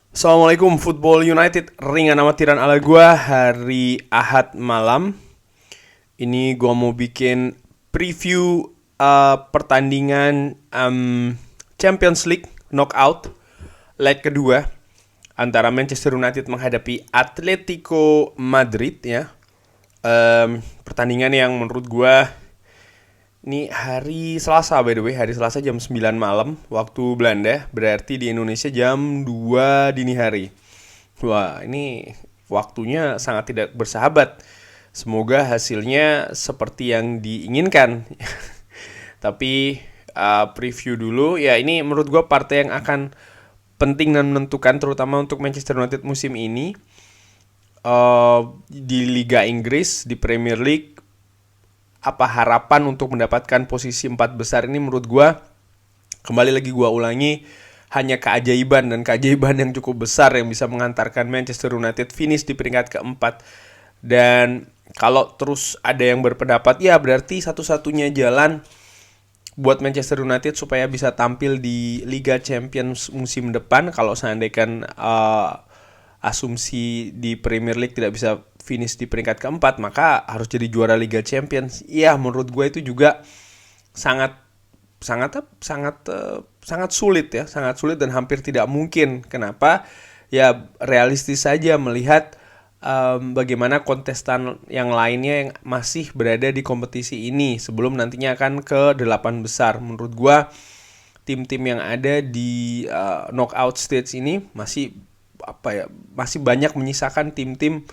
Assalamualaikum Football United, ringan amatiran ala gua hari Ahad malam. Ini gua mau bikin preview pertandingan Champions League knockout leg kedua antara Manchester United menghadapi Atletico Madrid ya. Pertandingan yang menurut gua ini hari Selasa, by the way, hari Selasa jam 9 malam waktu Belanda, berarti di Indonesia jam 2 dini hari. Wah, ini waktunya sangat tidak bersahabat. Semoga hasilnya seperti yang diinginkan. Tapi preview dulu, ya ini menurut gue partai yang akan penting dan menentukan terutama untuk Manchester United musim ini. Di Liga Inggris, di Premier League, apa harapan untuk mendapatkan posisi 4 besar ini menurut gue, kembali lagi gue ulangi, hanya keajaiban dan keajaiban yang cukup besar yang bisa mengantarkan Manchester United finish di peringkat keempat. Dan kalau terus ada yang berpendapat, ya berarti satu-satunya jalan buat Manchester United supaya bisa tampil di Liga Champions musim depan, kalau seandainya asumsi di Premier League tidak bisa finish di peringkat keempat, maka harus jadi juara Liga Champions. Iya, menurut gue itu juga sangat sangat sangat sangat sulit ya, sangat sulit dan hampir tidak mungkin. Kenapa? Ya realistis saja melihat bagaimana kontestan yang lainnya yang masih berada di kompetisi ini sebelum nantinya akan ke 8 besar. Menurut gue tim-tim yang ada di knockout stage ini masih banyak menyisakan tim-tim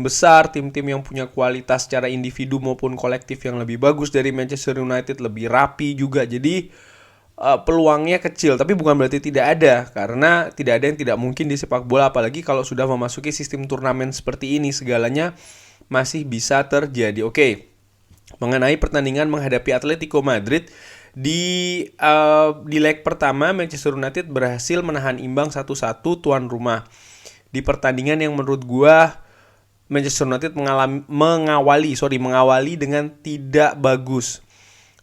besar, tim-tim yang punya kualitas secara individu maupun kolektif yang lebih bagus dari Manchester United, lebih rapi juga. Jadi peluangnya kecil, tapi bukan berarti tidak ada, karena tidak ada yang tidak mungkin di sepak bola, apalagi kalau sudah memasuki sistem turnamen seperti ini, segalanya masih bisa terjadi. Oke, mengenai pertandingan menghadapi Atletico Madrid di leg pertama, Manchester United berhasil menahan imbang 1-1 tuan rumah. Di pertandingan yang menurut gua Manchester United mengawali dengan tidak bagus.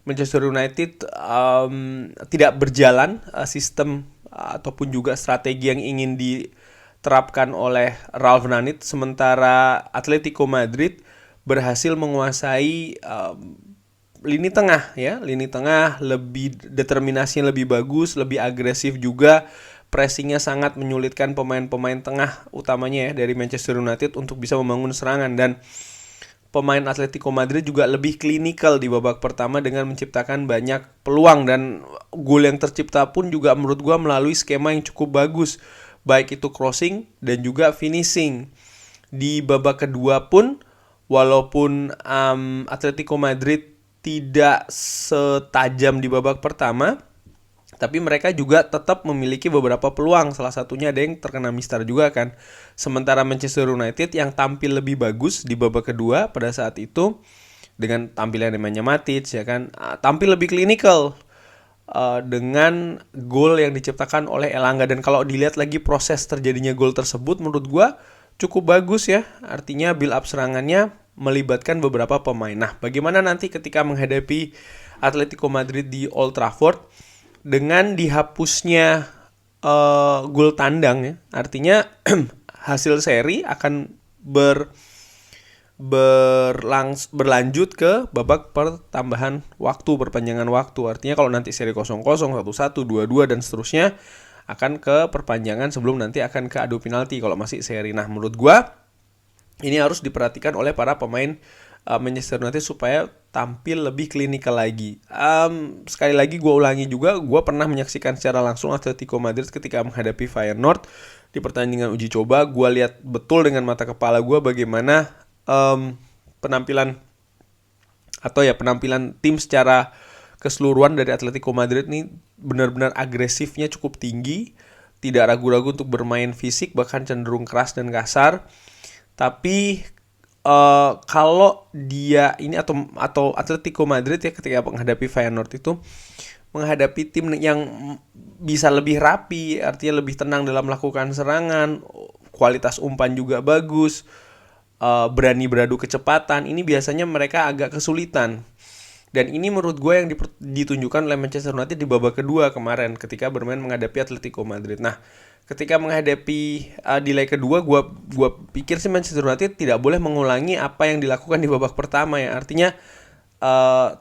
Manchester United tidak berjalan sistem ataupun juga strategi yang ingin diterapkan oleh Ralf Rangnick, sementara Atletico Madrid berhasil menguasai lini tengah ya, lini tengah lebih determinasinya lebih bagus, lebih agresif juga. Pressingnya sangat menyulitkan pemain-pemain tengah utamanya ya dari Manchester United untuk bisa membangun serangan, dan pemain Atletico Madrid juga lebih klinikal di babak pertama dengan menciptakan banyak peluang, dan gol yang tercipta pun juga menurut gua melalui skema yang cukup bagus, baik itu crossing dan juga finishing. Di babak kedua pun walaupun Atletico Madrid tidak setajam di babak pertama, tapi mereka juga tetap memiliki beberapa peluang. Salah satunya ada yang terkena mistar juga kan. Sementara Manchester United yang tampil lebih bagus di babak kedua pada saat itu dengan tampilan Nemanja Matic ya kan, tampil lebih klinikal dengan gol yang diciptakan oleh Elanga. Dan kalau dilihat lagi proses terjadinya gol tersebut, menurut gua cukup bagus ya. Artinya build up serangannya melibatkan beberapa pemain. Nah, bagaimana nanti ketika menghadapi Atletico Madrid di Old Trafford dengan dihapusnya gol tandang ya? Artinya hasil seri akan berlanjut ke babak pertambahan waktu, perpanjangan waktu. Artinya kalau nanti seri 0-0, 1-1, 2-2 dan seterusnya akan ke perpanjangan sebelum nanti akan ke adu penalti kalau masih seri. Nah, menurut gua ini harus diperhatikan oleh para pemain Manchester United supaya tampil lebih klinikal lagi. Sekali lagi gue ulangi juga, gue pernah menyaksikan secara langsung Atletico Madrid ketika menghadapi Feyenoord di pertandingan uji coba. Gue lihat betul dengan mata kepala gue bagaimana penampilan tim secara keseluruhan dari Atletico Madrid ini benar-benar agresifnya cukup tinggi, tidak ragu-ragu untuk bermain fisik, bahkan cenderung keras dan kasar. Tapi kalau dia ini atau Atletico Madrid ya ketika menghadapi Feyenoord itu menghadapi tim yang bisa lebih rapi, artinya lebih tenang dalam melakukan serangan, kualitas umpan juga bagus, berani beradu kecepatan, ini biasanya mereka agak kesulitan. Dan ini menurut gue yang ditunjukkan oleh Manchester United di babak kedua kemarin ketika bermain menghadapi Atletico Madrid. Nah, ketika menghadapi di leg kedua, gua pikir sih Manchester United tidak boleh mengulangi apa yang dilakukan di babak pertama ya. Artinya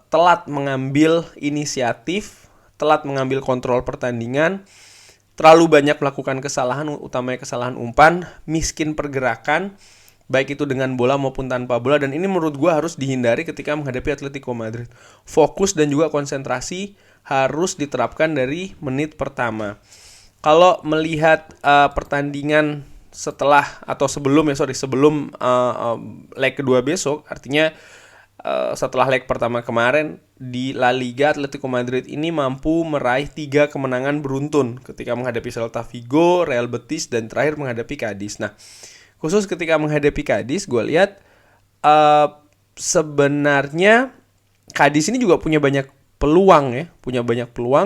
telat mengambil inisiatif, telat mengambil kontrol pertandingan, terlalu banyak melakukan kesalahan, utamanya kesalahan umpan, miskin pergerakan, baik itu dengan bola maupun tanpa bola. Dan ini menurut gue harus dihindari ketika menghadapi Atletico Madrid. Fokus dan juga konsentrasi harus diterapkan dari menit pertama. Kalau melihat pertandingan setelah atau sebelum leg kedua besok, artinya setelah leg pertama kemarin di La Liga, Atletico Madrid ini mampu meraih 3 kemenangan beruntun ketika menghadapi Celta Vigo, Real Betis, dan terakhir menghadapi Cadiz. Nah, khusus ketika menghadapi Cadiz, gue lihat sebenarnya Cadiz ini juga punya banyak peluang,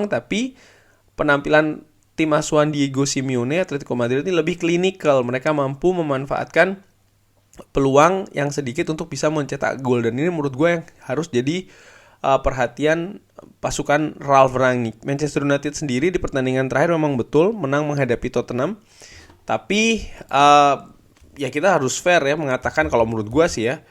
tapi penampilan tim asuhan Diego Simeone Atletico Madrid ini lebih klinikal. Mereka mampu memanfaatkan peluang yang sedikit untuk bisa mencetak gol, dan ini menurut gue yang harus jadi perhatian pasukan Ralf Rangnick. Manchester United sendiri di pertandingan terakhir memang betul menang menghadapi Tottenham, tapi ya kita harus fair ya mengatakan kalau menurut gue sih ya,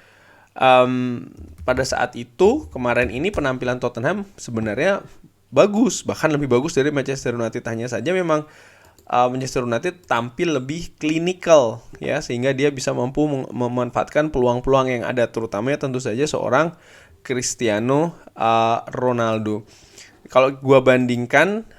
pada saat itu kemarin ini penampilan Tottenham sebenarnya bagus, bahkan lebih bagus dari Manchester United. Hanya saja memang Manchester United tampil lebih klinikal ya, sehingga dia bisa mampu memanfaatkan peluang-peluang yang ada, terutamanya tentu saja seorang Cristiano Ronaldo. Kalau gua bandingkan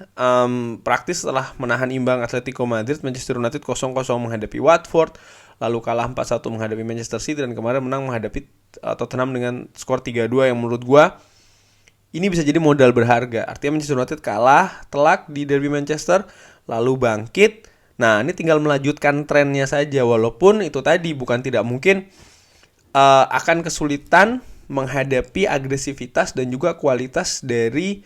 praktis setelah menahan imbang Atletico Madrid, Manchester United 0-0 menghadapi Watford, lalu kalah 4-1 menghadapi Manchester City, dan kemarin menang menghadapi Tottenham dengan skor 3-2 yang menurut gua ini bisa jadi modal berharga. Artinya Manchester United kalah telak di derby Manchester, lalu bangkit. Nah, ini tinggal melanjutkan trennya saja. Walaupun itu tadi bukan tidak mungkin akan kesulitan menghadapi agresivitas dan juga kualitas dari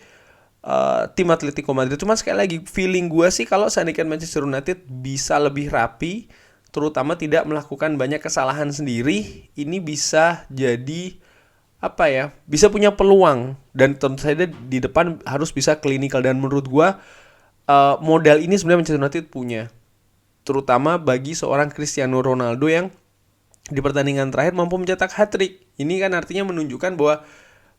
tim Atletico Madrid. Cuma sekali lagi, feeling gue sih kalau seandainya Manchester United bisa lebih rapi, terutama tidak melakukan banyak kesalahan sendiri, ini bisa jadi bisa punya peluang, dan tentu saja di depan harus bisa klinikal. Dan menurut gua modal ini sebenarnya Manchester United punya, terutama bagi seorang Cristiano Ronaldo yang di pertandingan terakhir mampu mencetak hat-trick. Ini kan artinya menunjukkan bahwa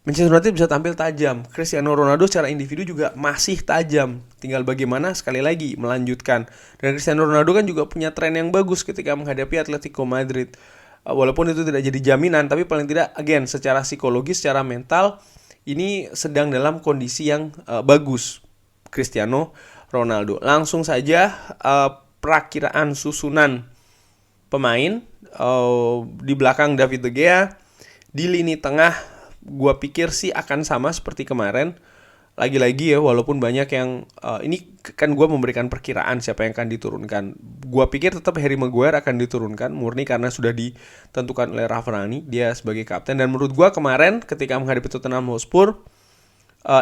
Manchester United bisa tampil tajam. Cristiano Ronaldo secara individu juga masih tajam, tinggal bagaimana sekali lagi melanjutkan. Dan Cristiano Ronaldo kan juga punya tren yang bagus ketika menghadapi Atletico Madrid. Walaupun itu tidak jadi jaminan, tapi paling tidak again secara psikologis, secara mental ini sedang dalam kondisi yang bagus Cristiano Ronaldo. Langsung saja perakiraan susunan pemain di belakang David De Gea. Di lini tengah gua pikir sih akan sama seperti kemarin. Lagi-lagi ya, walaupun banyak yang ini kan gue memberikan perkiraan siapa yang akan diturunkan. Gue pikir tetap Harry Maguire akan diturunkan, murni karena sudah ditentukan oleh Ralf Rangnick, dia sebagai kapten. Dan menurut gue kemarin ketika menghadapi Tottenham Hotspur,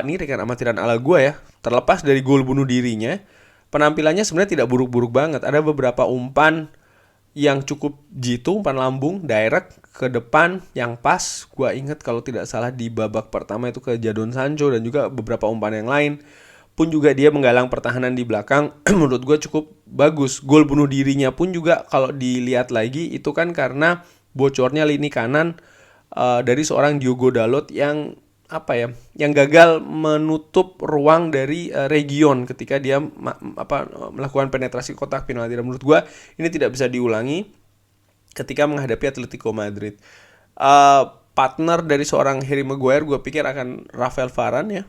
ini rekan amatiran ala gue ya, terlepas dari gol bunuh dirinya, penampilannya sebenarnya tidak buruk-buruk banget. Ada beberapa umpan yang cukup jitu, umpan lambung, direct ke depan yang pas. Gua ingat kalau tidak salah di babak pertama itu ke Jadon Sancho, dan juga beberapa umpan yang lain pun juga dia menggalang pertahanan di belakang. Menurut gua cukup bagus. Gol bunuh dirinya pun juga kalau dilihat lagi itu kan karena bocornya lini kanan dari seorang Diogo Dalot yang yang gagal menutup ruang dari Region ketika dia melakukan penetrasi kotak penalti. Dan menurut gue ini tidak bisa diulangi ketika menghadapi Atletico Madrid. Partner dari seorang Harry Maguire gue pikir akan Rafael Varane ya.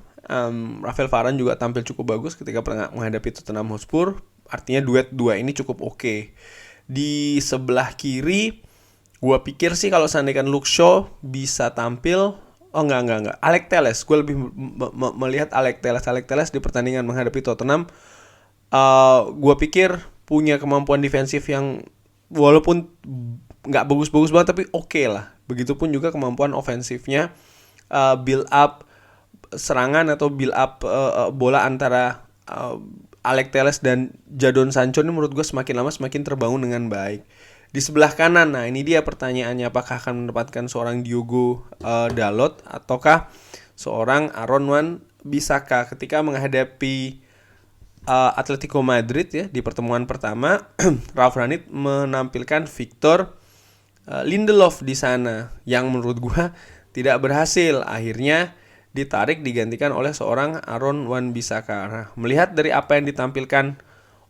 Rafael Varane juga tampil cukup bagus ketika menghadapi Tottenham Hotspur. Artinya duet dua ini cukup oke. Di sebelah kiri gue pikir sih kalau seandainya Luke Shaw bisa tampil. Enggak. Alex Telles. Gue lebih melihat Alex Telles di pertandingan menghadapi Tottenham. Gue pikir punya kemampuan defensif yang walaupun nggak bagus-bagus banget, tapi oke lah. Begitupun juga kemampuan ofensifnya, build up serangan atau build up bola antara Alex Telles dan Jadon Sancho ini menurut gue semakin lama semakin terbangun dengan baik. Di sebelah kanan, nah ini dia pertanyaannya, apakah akan mendapatkan seorang Diogo Dalot ataukah seorang Aaron Wan-Bissaka ketika menghadapi Atletico Madrid ya di pertemuan pertama Ralf Rangnick menampilkan Victor Lindelof di sana yang menurut gua tidak berhasil. Akhirnya ditarik digantikan oleh seorang Aaron Wan-Bissaka. Nah, melihat dari apa yang ditampilkan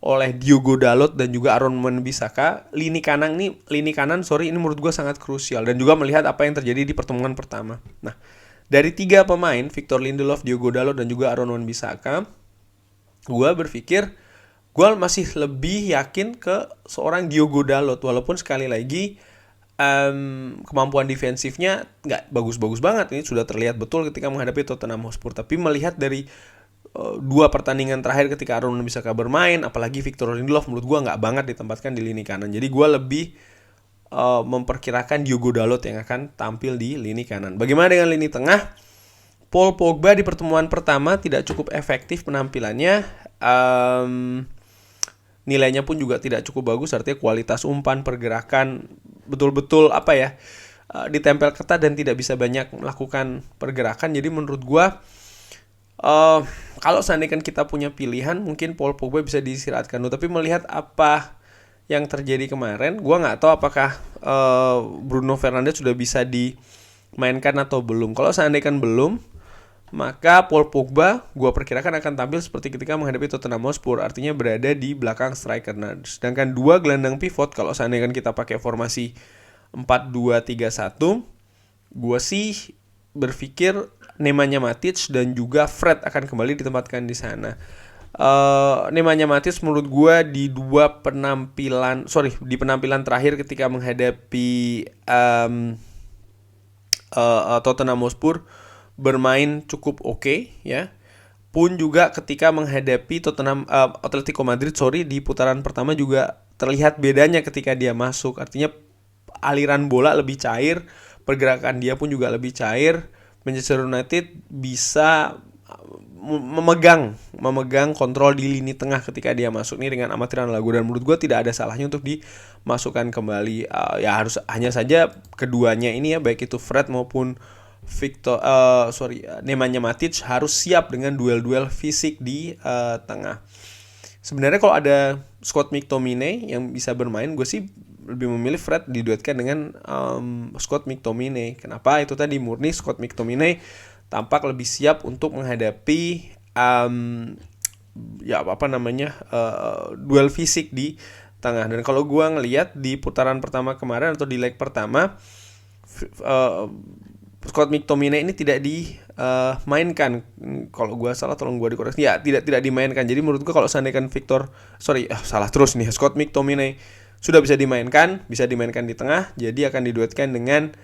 oleh Diogo Dalot dan juga Aaron Wan-Bissaka, lini kanan ini menurut gua sangat krusial, dan juga melihat apa yang terjadi di pertemuan pertama. Nah, dari 3 pemain, Victor Lindelof, Diogo Dalot dan juga Aaron Wan-Bissaka, gue berpikir gue masih lebih yakin ke seorang Diogo Dalot, walaupun sekali lagi kemampuan defensifnya nggak bagus-bagus banget. Ini sudah terlihat betul ketika menghadapi Tottenham Hotspur. Tapi melihat dari 2 pertandingan terakhir ketika Aaron Wan-Bissaka bermain, apalagi Victor Lindelof, menurut gue nggak banget ditempatkan di lini kanan. Jadi gue lebih memperkirakan Diogo Dalot yang akan tampil di lini kanan. Bagaimana dengan lini tengah? Paul Pogba di pertemuan pertama tidak cukup efektif penampilannya. Nilainya pun juga tidak cukup bagus, artinya kualitas umpan, pergerakan betul-betul ditempel ketat dan tidak bisa banyak melakukan pergerakan. Jadi menurut gua kalau seandainya kita punya pilihan, mungkin Paul Pogba bisa diistirahatkan dulu. Tapi melihat apa yang terjadi kemarin, gua nggak tahu apakah Bruno Fernandes sudah bisa dimainkan atau belum. Kalau seandainya belum, maka Paul Pogba gue perkirakan akan tampil seperti ketika menghadapi Tottenham Hotspur, artinya berada di belakang striker. Nah, sedangkan 2 gelandang pivot, kalau seandainya kita pakai formasi 4-2-3-1, gue sih berpikir Nemanja Matic dan juga Fred akan kembali ditempatkan di sana. Nemanja Matic menurut gue di penampilan terakhir ketika menghadapi Tottenham Hotspur bermain cukup oke, ya. Pun juga ketika menghadapi Atletico Madrid di putaran pertama juga terlihat bedanya ketika dia masuk. Artinya aliran bola lebih cair, pergerakan dia pun juga lebih cair. Manchester United bisa memegang kontrol di lini tengah ketika dia masuk nih dengan amatiran lagu, dan menurut gue tidak ada salahnya untuk dimasukkan kembali. Hanya saja keduanya ini ya, baik itu Fred maupun Nemanja Matic harus siap dengan duel-duel fisik di tengah. Sebenarnya kalau ada Scott McTominay yang bisa bermain, gue sih lebih memilih Fred diduetkan dengan Scott McTominay. Kenapa? Itu tadi murni Scott McTominay tampak lebih siap untuk menghadapi duel fisik di tengah. Dan kalau gue ngelihat di putaran pertama kemarin atau di leg pertama, Scott McTominay ini tidak dimainkan. Kalau gue salah tolong gue dikoreksi. Ya, tidak dimainkan. Jadi menurut gue kalau seandainya Scott McTominay sudah bisa dimainkan di tengah, jadi akan diduetkan dengan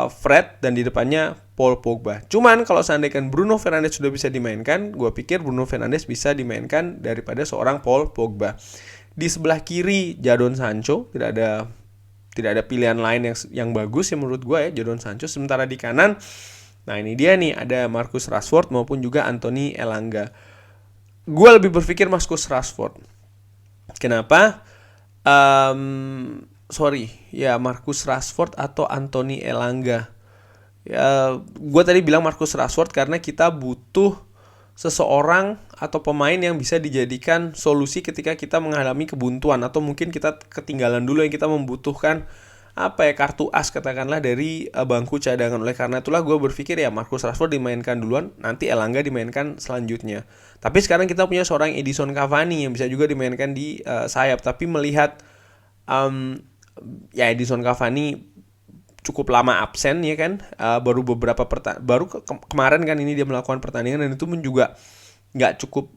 Fred dan di depannya Paul Pogba. Cuman kalau seandainya Bruno Fernandes sudah bisa dimainkan, gue pikir Bruno Fernandes bisa dimainkan daripada seorang Paul Pogba. Di sebelah kiri Jadon Sancho, tidak ada pilihan lain yang bagus ya menurut gue ya, Jadon Sancho. Sementara di kanan, nah ini dia nih, ada Marcus Rashford maupun juga Anthony Elanga. Gue lebih berpikir Marcus Rashford. Kenapa? Marcus Rashford atau Anthony Elanga. Ya, gue tadi bilang Marcus Rashford karena kita butuh seseorang atau pemain yang bisa dijadikan solusi ketika kita mengalami kebuntuan, atau mungkin kita ketinggalan dulu yang kita membutuhkan kartu as katakanlah dari bangku cadangan. Oleh karena itulah gue berpikir ya Marcus Rashford dimainkan duluan, nanti Elanga dimainkan selanjutnya. Tapi sekarang kita punya seorang Edison Cavani yang bisa juga dimainkan di sayap. Tapi melihat Edison Cavani cukup lama absen ya kan, baru kemarin kan ini dia melakukan pertandingan, dan itu pun juga nggak cukup,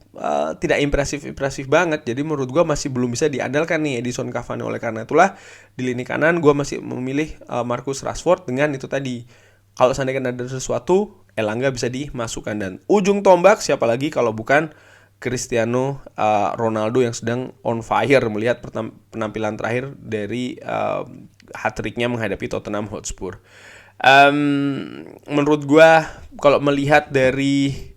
tidak impresif banget. Jadi menurut gue masih belum bisa diandalkan nih Edison Cavani. Oleh karena itulah di lini kanan gue masih memilih Marcus Rashford dengan itu tadi, kalau seandainya ada sesuatu Elanga bisa dimasukkan. Dan ujung tombak siapa lagi kalau bukan Cristiano Ronaldo yang sedang on fire melihat penampilan terakhir dari hat-tricknya menghadapi Tottenham Hotspur. Menurut gue kalau melihat dari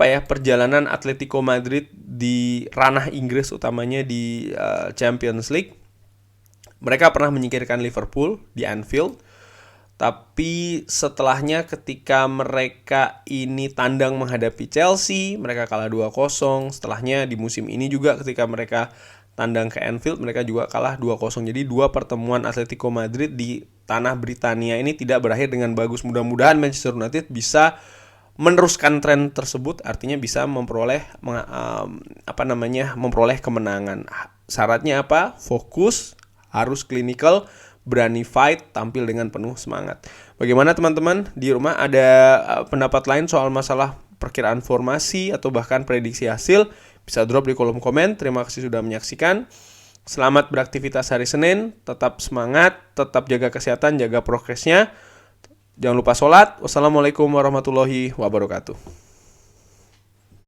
perjalanan Atletico Madrid di ranah Inggris, utamanya di Champions League, mereka pernah menyingkirkan Liverpool di Anfield. Tapi setelahnya ketika mereka ini tandang menghadapi Chelsea, mereka kalah 2-0. Setelahnya di musim ini juga ketika mereka tandang ke Anfield, mereka juga kalah 2-0. Jadi dua pertemuan Atletico Madrid di tanah Britania ini tidak berakhir dengan bagus. Mudah-mudahan Manchester United bisa meneruskan tren tersebut, artinya bisa memperoleh memperoleh kemenangan. Syaratnya apa? Fokus, harus klinikal, berani fight, tampil dengan penuh semangat. Bagaimana teman-teman di rumah, ada pendapat lain soal masalah perkiraan formasi atau bahkan prediksi hasil? Bisa drop di kolom komen. Terima kasih sudah menyaksikan. Selamat beraktivitas hari Senin, tetap semangat, tetap jaga kesehatan, jaga progresnya. Jangan lupa sholat. Wassalamualaikum warahmatullahi wabarakatuh.